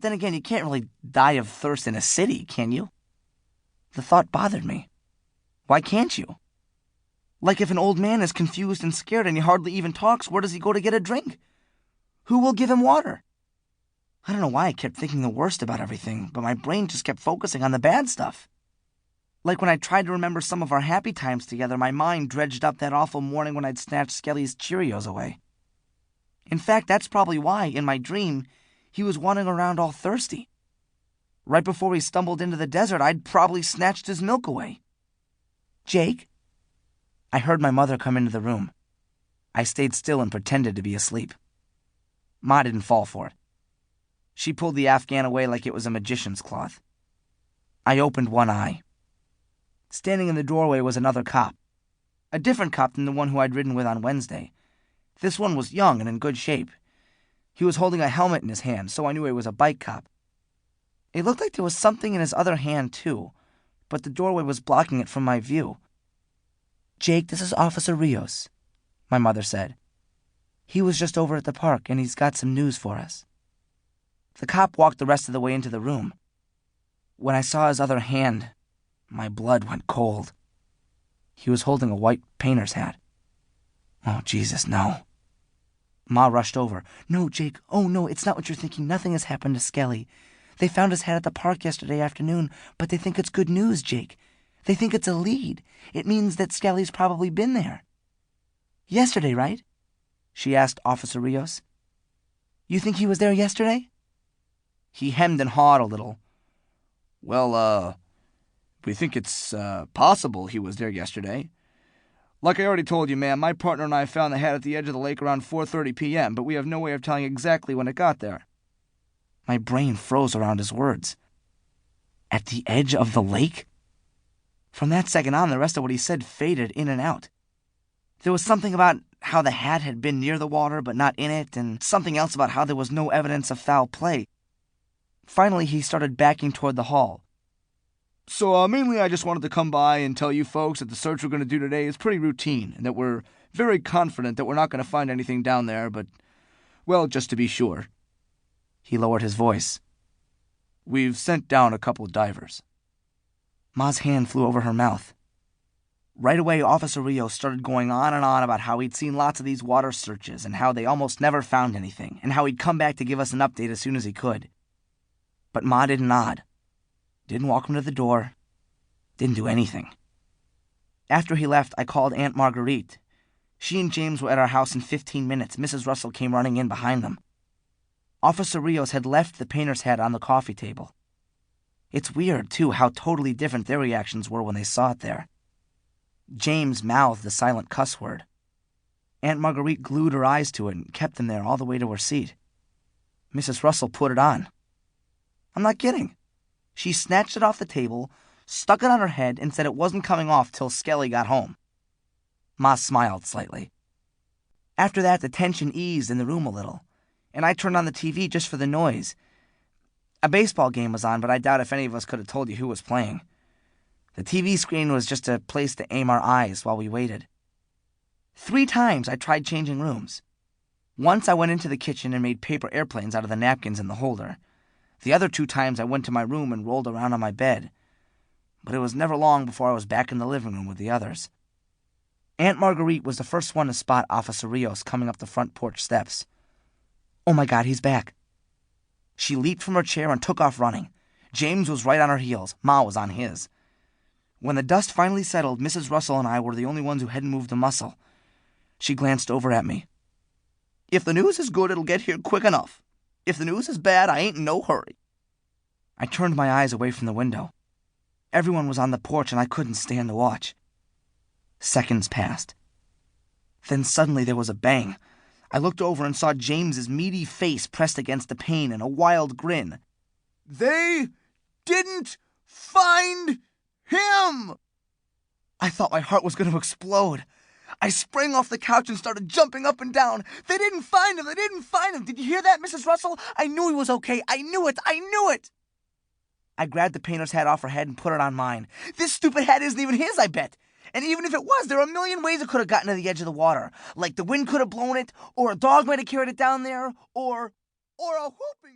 Then again, you can't really die of thirst in a city, can you? The thought bothered me. Why can't you? Like if an old man is confused and scared and he hardly even talks, where does he go to get a drink? Who will give him water? I don't know why I kept thinking the worst about everything, but my brain just kept focusing on the bad stuff. Like when I tried to remember some of our happy times together, my mind dredged up that awful morning when I'd snatched Skelly's Cheerios away. In fact, that's probably why, in my dream, he was wandering around all thirsty. Right before he stumbled into the desert, I'd probably snatched his milk away. Jake? I heard my mother come into the room. I stayed still and pretended to be asleep. Ma didn't fall for it. She pulled the Afghan away like it was a magician's cloth. I opened one eye. Standing in the doorway was another cop. A different cop than the one who I'd ridden with on Wednesday. This one was young and in good shape. He was holding a helmet in his hand, so I knew he was a bike cop. It looked like there was something in his other hand, too, but the doorway was blocking it from my view. Jake, this is Officer Rios, my mother said. He was just over at the park, and he's got some news for us. The cop walked the rest of the way into the room. When I saw his other hand, my blood went cold. He was holding a white painter's hat. Oh, Jesus, no. Ma rushed over. No, Jake. Oh, no, it's not what you're thinking. Nothing has happened to Skelly. They found his hat at the park yesterday afternoon, but they think it's good news, Jake. They think it's a lead. It means that Skelly's probably been there. Yesterday, right? She asked Officer Rios. You think he was there yesterday? He hemmed and hawed a little. Well, we think it's possible he was there yesterday. Like I already told you, ma'am, my partner and I found the hat at the edge of the lake around 4:30 p.m., but we have no way of telling exactly when it got there. My brain froze around his words. At the edge of the lake? From that second on, the rest of what he said faded in and out. There was something about how the hat had been near the water but not in it, and something else about how there was no evidence of foul play. Finally, he started backing toward the hall. So, mainly I just wanted to come by and tell you folks that the search we're going to do today is pretty routine, and that we're very confident that we're not going to find anything down there, but, well, just to be sure. He lowered his voice. We've sent down a couple divers. Ma's hand flew over her mouth. Right away, Officer Rios started going on and on about how he'd seen lots of these water searches and how they almost never found anything, and how he'd come back to give us an update as soon as he could. But Ma didn't nod. Didn't walk him to the door. Didn't do anything. After he left, I called Aunt Marguerite. She and James were at our house in 15 minutes. Mrs. Russell came running in behind them. Officer Rios had left the painter's hat on the coffee table. It's weird, too, how totally different their reactions were when they saw it there. James mouthed the silent cuss word. Aunt Marguerite glued her eyes to it and kept them there all the way to her seat. Mrs. Russell put it on. I'm not kidding. She snatched it off the table, stuck it on her head, and said it wasn't coming off till Skelly got home. Ma smiled slightly. After that, the tension eased in the room a little, and I turned on the TV just for the noise. A baseball game was on, but I doubt if any of us could have told you who was playing. The TV screen was just a place to aim our eyes while we waited. 3 times I tried changing rooms. Once I went into the kitchen and made paper airplanes out of the napkins in the holder. The other 2 times I went to my room and rolled around on my bed. But it was never long before I was back in the living room with the others. Aunt Marguerite was the first one to spot Officer Rios coming up the front porch steps. Oh my God, he's back. She leaped from her chair and took off running. James was right on her heels. Ma was on his. When the dust finally settled, Mrs. Russell and I were the only ones who hadn't moved a muscle. She glanced over at me. If the news is good, it'll get here quick enough. If the news is bad, I ain't in no hurry. I turned my eyes away from the window. Everyone was on the porch and I couldn't stand to watch. Seconds passed. Then suddenly there was a bang. I looked over and saw James's meaty face pressed against the pane and a wild grin. They didn't find him! I thought my heart was going to explode. I sprang off the couch and started jumping up and down. They didn't find him! They didn't find him! Did you hear that, Mrs. Russell? I knew he was okay. I knew it! I knew it! I grabbed the painter's hat off her head and put it on mine. This stupid hat isn't even his, I bet. And even if it was, there are a million ways it could have gotten to the edge of the water. Like the wind could have blown it, or a dog might have carried it down there, or a whooping...